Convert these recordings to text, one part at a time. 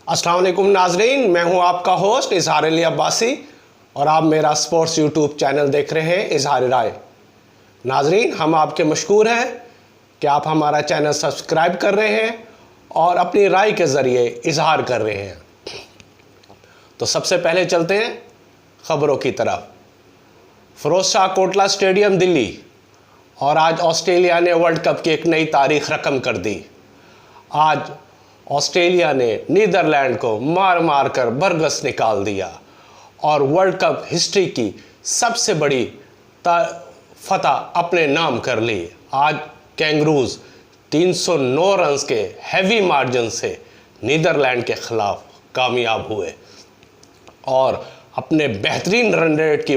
अस्सलाम वालेकुम नाजरीन, मैं हूं आपका होस्ट इजहार अली अब्बासी और आप मेरा स्पोर्ट्स यूट्यूब चैनल देख रहे हैं इजहार राय। नाजरीन, हम आपके मशकूर हैं कि आप हमारा चैनल सब्सक्राइब कर रहे हैं और अपनी राय के ज़रिए इजहार कर रहे हैं। तो सबसे पहले चलते हैं ख़बरों की तरफ। फिरोज शाह कोटला स्टेडियम दिल्ली, और आज ऑस्ट्रेलिया ने वर्ल्ड कप की एक नई तारीख रकम कर दी। आज ऑस्ट्रेलिया ने नीदरलैंड को मार मार कर बरगस निकाल दिया और वर्ल्ड कप हिस्ट्री की सबसे बड़ी फतह अपने नाम कर ली। आज कैंगरूज 309 रन के हैवी मार्जिन से नीदरलैंड के खिलाफ कामयाब हुए और अपने बेहतरीन रन रेट की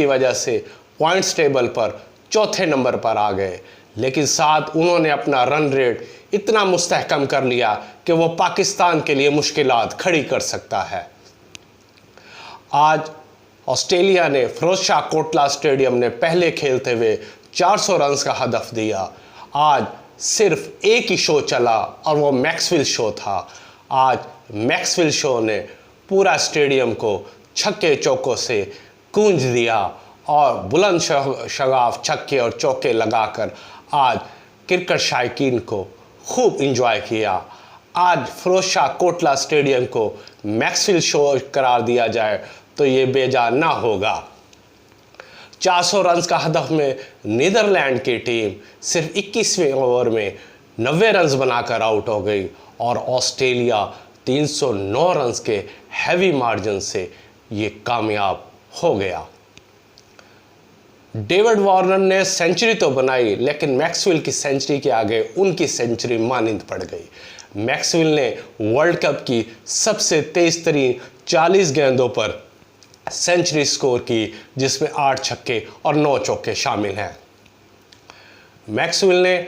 वजह से पॉइंट्स टेबल पर चौथे नंबर पर आ गए। लेकिन साथ उन्होंने अपना रन रेट इतना मुस्तहकम कर लिया कि वो पाकिस्तान के लिए मुश्किलात खड़ी कर सकता है। आज ऑस्ट्रेलिया ने फिरोज शाह कोटला स्टेडियम ने पहले खेलते हुए 400 रन का हदफ दिया। आज सिर्फ एक ही शो चला और वो मैक्सवेल शो था। आज मैक्सवेल शो ने पूरा स्टेडियम को छक्के चौकों से गूंज दिया और बुलंद शगाफ छक्के और चौके लगाकर आज क्रिकेट शायकीन को खूब इंजॉय किया। आज फिरोज शाह कोटला स्टेडियम को मैक्सवेल शो करार दिया जाए तो ये बेजान ना होगा। 400 रन का हदफ में नीदरलैंड की टीम सिर्फ 21वें ओवर में 90 रन बनाकर आउट हो गई और ऑस्ट्रेलिया 309 रन के हैवी मार्जिन से ये कामयाब हो गया। डेविड वार्नर ने सेंचुरी तो बनाई, लेकिन मैक्सवेल की सेंचुरी के आगे उनकी सेंचुरी मानिंद पड़ गई। मैक्सवेल ने वर्ल्ड कप की सबसे तेज तरीन 40 गेंदों पर सेंचुरी स्कोर की, जिसमें 8 छक्के और 9 चौके शामिल हैं। मैक्सवेल ने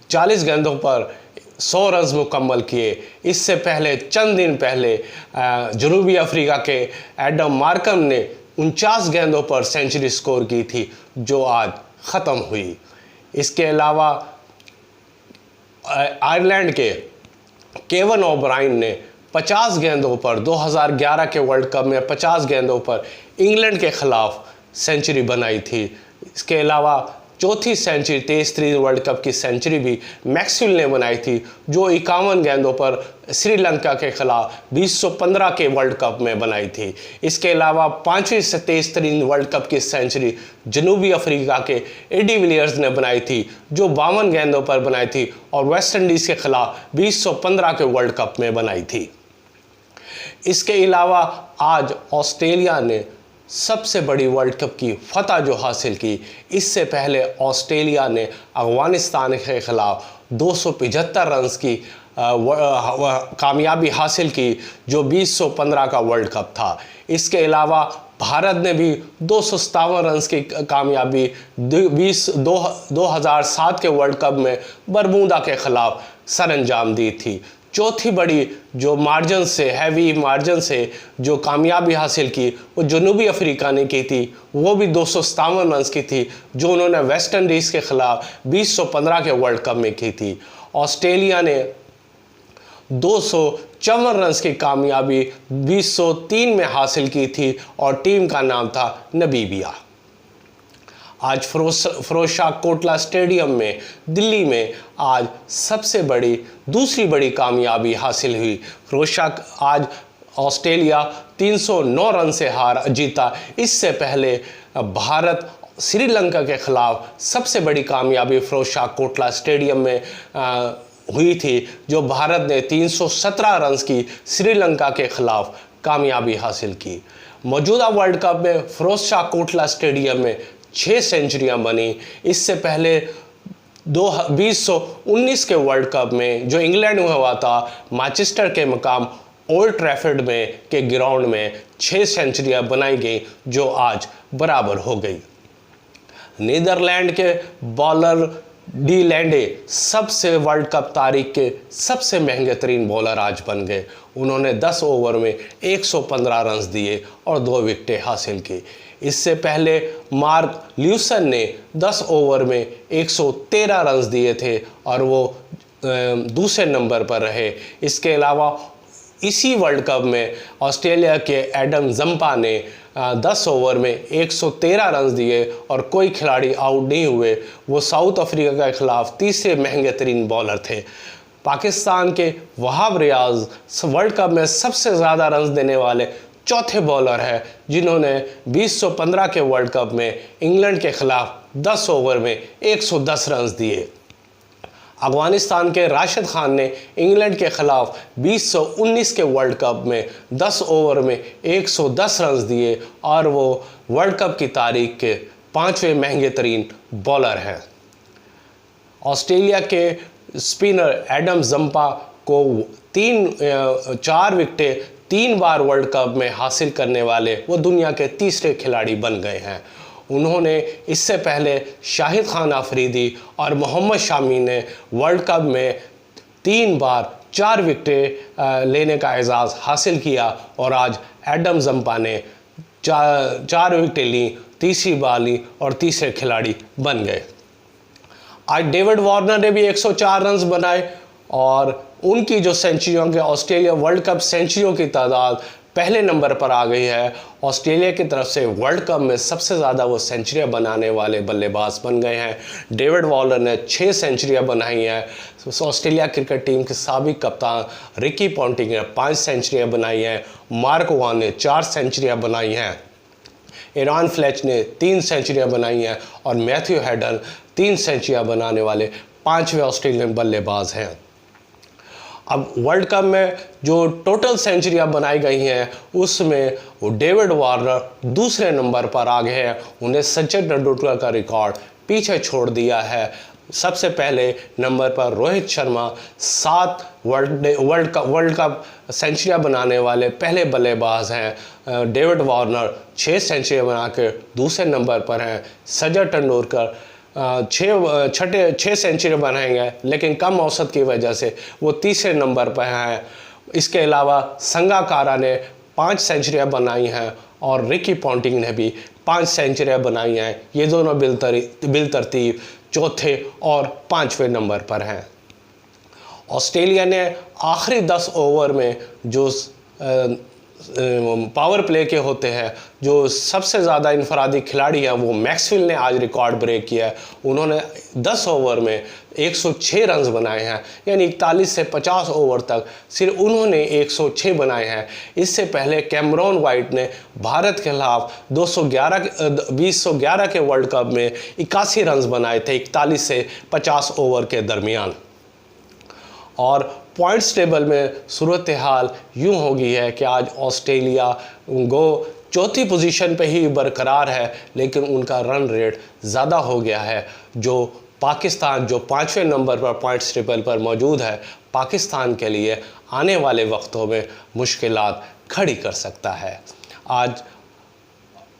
40 गेंदों पर 100 रन मुकम्मल किए। इससे पहले चंद दिन पहले जनूबी अफ्रीका के एडम मार्कम ने 49 गेंदों पर सेंचुरी स्कोर की थी, जो आज ख़त्म हुई। इसके अलावा आयरलैंड के केवन ओब्रायन ने 50 गेंदों पर 2011 के वर्ल्ड कप में 50 गेंदों पर इंग्लैंड के ख़िलाफ़ सेंचुरी बनाई थी। इसके अलावा चौथी सेंचुरी तेज तरीन वर्ल्ड कप की सेंचुरी भी मैक्सवेल ने बनाई थी, जो 51 गेंदों पर श्रीलंका के खिलाफ 2015 के वर्ल्ड कप में बनाई थी। इसके अलावा 5वीं से तेज तरीन वर्ल्ड कप की सेंचुरी जनूबी अफ्रीका के एडी विलियर्स ने बनाई थी, जो 52 गेंदों पर बनाई थी और वेस्ट इंडीज़ के खिलाफ 2015 के वर्ल्ड कप में बनाई थी। इसके अलावा आज ऑस्ट्रेलिया ने सबसे बड़ी वर्ल्ड कप की फतह जो हासिल की, इससे पहले ऑस्ट्रेलिया ने अफगानिस्तान के खिलाफ 275 रन की कामयाबी हासिल की, जो 2015 का वर्ल्ड कप था। इसके अलावा भारत ने भी 257 रन की कामयाबी 2007 के वर्ल्ड कप में बरमूदा के खिलाफ सरअंजाम दी थी। चौथी बड़ी जो मार्जिन से हैवी मार्जिन से जो कामयाबी हासिल की वो जनूबी अफ्रीका ने की थी, वो भी 257 रन की थी, जो उन्होंने वेस्ट इंडीज़ के खिलाफ 2015 के वर्ल्ड कप में की थी। ऑस्ट्रेलिया ने 254 रन की कामयाबी 2003 में हासिल की थी और टीम का नाम था नबीबिया। आज फिरोज शाह कोटला स्टेडियम में दिल्ली में आज सबसे बड़ी दूसरी बड़ी कामयाबी हासिल हुई। फिरोज शाह आज ऑस्ट्रेलिया 309 रन से जीता। इससे पहले भारत श्रीलंका के खिलाफ सबसे बड़ी कामयाबी फिरोज शाह कोटला स्टेडियम में हुई थी, जो भारत ने 317 रन की श्रीलंका के खिलाफ कामयाबी हासिल की। मौजूदा वर्ल्ड कप में फिरोज शाह कोटला स्टेडियम में 6 सेंचुरियां बनी। इससे पहले 2019 के वर्ल्ड कप में जो इंग्लैंड में हुआ था, मैनचेस्टर के मकाम ओल्ड ट्रैफर्ड में के ग्राउंड में 6 सेंचुरियां बनाई गई, जो आज बराबर हो गई। नीदरलैंड के बॉलर डी लैंडे सबसे वर्ल्ड कप तारीख के सबसे महंगे तरीन बॉलर आज बन गए। उन्होंने 10 ओवर में 115 रन दिए और 2 विकेटें हासिल की। इससे पहले मार्क ल्यूसन ने 10 ओवर में 113 रन दिए थे और वो दूसरे नंबर पर रहे। इसके अलावा इसी वर्ल्ड कप में ऑस्ट्रेलिया के एडम जंपा ने 10 ओवर में 113 रन दिए और कोई खिलाड़ी आउट नहीं हुए। वो साउथ अफ्रीका के खिलाफ तीसरे महंगे तरीन बॉलर थे। पाकिस्तान के वहाब रियाज वर्ल्ड कप में सबसे ज़्यादा रन देने वाले चौथे बॉलर हैं, जिन्होंने 2015 के वर्ल्ड कप में इंग्लैंड के खिलाफ 10 ओवर में 110 रन दिए। अफगानिस्तान के राशिद खान ने इंग्लैंड के खिलाफ 2019 के वर्ल्ड कप में 10 ओवर में 110 रन दिए और वो वर्ल्ड कप की तारीख के 5वें महंगे तरीन बॉलर हैं। ऑस्ट्रेलिया के स्पिनर एडम जंपा को 4 विकेटें 3 बार वर्ल्ड कप में हासिल करने वाले वो दुनिया के तीसरे खिलाड़ी बन गए हैं। उन्होंने इससे पहले शाहिद खान अफरीदी और मोहम्मद शामी ने वर्ल्ड कप में 3 बार 4 विकेटें लेने का एजाज़ हासिल किया और आज एडम जंपा ने 4 विकेटें ली, तीसरी बार ली और तीसरे खिलाड़ी बन गए। आज डेविड वार्नर ने भी 104 रन बनाए और उनकी जो सेंचुरियों के ऑस्ट्रेलिया वर्ल्ड कप सेंचुरियों की तादाद पहले नंबर पर आ गई है। ऑस्ट्रेलिया की तरफ से वर्ल्ड कप में सबसे ज़्यादा वो सेंचुरियाँ बनाने वाले बल्लेबाज बन गए हैं। डेविड वार्नर ने 6 सेंचुरियाँ बनाई हैं। ऑस्ट्रेलिया क्रिकेट टीम के साबिक कप्तान रिकी पॉन्टिंग ने 5 सेंचुरियाँ बनाई हैं। मार्क वॉन ने 4 सेंचुरियाँ बनाई हैं। एरॉन फ्लेच ने 3 सेंचुरियाँ बनाई हैं और मैथ्यू हेडन 3 सेंचुरियाँ बनाने वाले 5वें ऑस्ट्रेलियन बल्लेबाज हैं। अब वर्ल्ड कप में जो टोटल सेंचुरियाँ बनाई गई हैं उसमें वो डेविड वार्नर दूसरे नंबर पर आ गए हैं। उन्हें सचिन तेंदुलकर का रिकॉर्ड पीछे छोड़ दिया है। सबसे पहले नंबर पर रोहित शर्मा 7 वर्ल्ड कप सेंचुरियाँ बनाने वाले पहले बल्लेबाज हैं। डेविड वार्नर 6 सेंचुरियाँ बना के दूसरे नंबर पर हैं। सचिन तेंदुलकर 6 सेंचुरी बनाएंगे, लेकिन कम औसत की वजह से वो तीसरे नंबर पर हैं। इसके अलावा संगाकारा ने 5 सेंचुरियाँ बनाई हैं और रिकी पॉन्टिंग ने भी 5 सेंचुरियाँ बनाई हैं। ये दोनों बिलतरतीब चौथे और 5वें नंबर पर हैं। ऑस्ट्रेलिया ने आखिरी 10 ओवर में जो पावर प्ले के होते हैं, जो सबसे ज़्यादा इनफरादी खिलाड़ी हैं, वो मैक्सवेल ने आज रिकॉर्ड ब्रेक किया है। उन्होंने 10 ओवर में 106 रन बनाए हैं, यानी 41 से 50 ओवर तक सिर्फ उन्होंने 106 बनाए हैं। इससे पहले कैमरॉन वाइट ने भारत के खिलाफ 2011 के वर्ल्ड कप में 81 रन बनाए थे 41 से 50 ओवर के दरमियान। और पॉइंट्स टेबल में सूरत हाल यूँ हो गई है कि आज ऑस्ट्रेलिया गो चौथी पोजीशन पे ही बरकरार है, लेकिन उनका रन रेट ज़्यादा हो गया है। जो पाकिस्तान जो 5वें नंबर पर पॉइंट्स टेबल पर मौजूद है, पाकिस्तान के लिए आने वाले वक्तों में मुश्किलात खड़ी कर सकता है। आज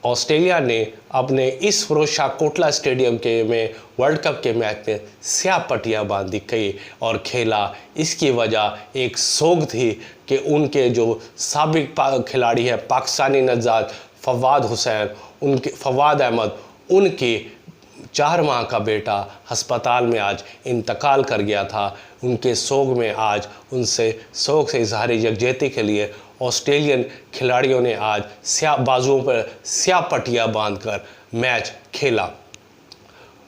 ऑस्ट्रेलिया ने अपने इस फिरोजशाह कोटला स्टेडियम में वर्ल्ड कप के मैच में स्याह पट्टियाँ बांधी गई और खेला। इसकी वजह एक सोग थी कि उनके जो साबिक खिलाड़ी हैं पाकिस्तानी नजात फवाद अहमद, उनके 4 माह का बेटा अस्पताल में आज इंतकाल कर गया था। उनके सोग में आज उनसे सोग से इजहार यकजहती के लिए ऑस्ट्रेलियन खिलाड़ियों ने आज बाजुओं पर स्याह पट्टियाँ बांधकर मैच खेला।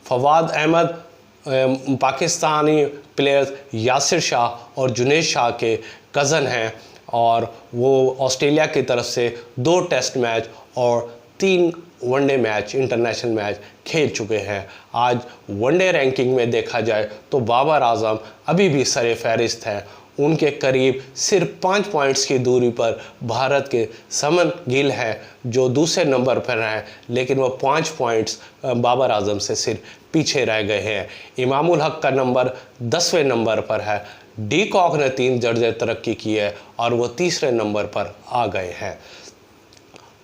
फवाद अहमद पाकिस्तानी प्लेयर्स यासिर शाह और जुनैद शाह के कज़न हैं और वो ऑस्ट्रेलिया की तरफ से 2 टेस्ट मैच और 3 वनडे मैच इंटरनेशनल मैच खेल चुके हैं। आज वनडे रैंकिंग में देखा जाए तो बाबर आजम अभी भी सरे फहरिस्त हैं। उनके करीब सिर्फ 5 पॉइंट्स की दूरी पर भारत के समन गिल हैं जो दूसरे नंबर पर हैं, लेकिन वो 5 पॉइंट्स बाबर आजम से सिर्फ पीछे रह गए हैं। इमामुल हक का नंबर 10वें नंबर पर है। डी कॉक ने 3 दर्जे तरक्की की है और वो तीसरे नंबर पर आ गए हैं।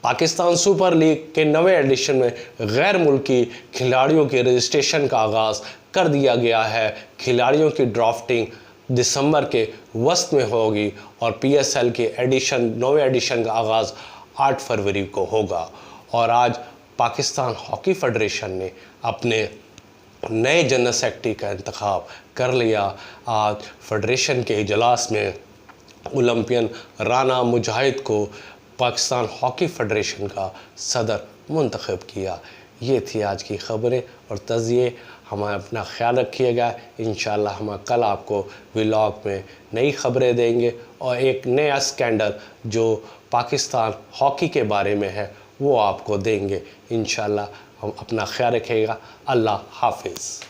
पाकिस्तान सुपर लीग के 9वें एडिशन में गैर मुल्की खिलाड़ियों के रजिस्ट्रेशन का आगाज़ कर दिया गया है। खिलाड़ियों की ड्राफ्टिंग दिसंबर के वस्त में होगी और PSL के 9वें एडिशन का आगाज़ 8 फरवरी को होगा। और आज पाकिस्तान हॉकी फेडरेशन ने अपने नए जनरल सेक्रेटरी का इंतखाब कर लिया। आज फेडरेशन के इजलास में ओलंपियन राना मुजाहिद को पाकिस्तान हॉकी फेडरेशन का सदर मुंतखब किया। ये थी आज की ख़बरें और तज़िये। हमें अपना ख्याल रखिएगा। इंशाअल्लाह हम कल आपको व्लॉग में नई ख़बरें देंगे और एक नया स्कैंडल जो पाकिस्तान हॉकी के बारे में है वो आपको देंगे। इंशाअल्लाह हम अपना ख्याल रखिएगा। अल्लाह हाफिज़।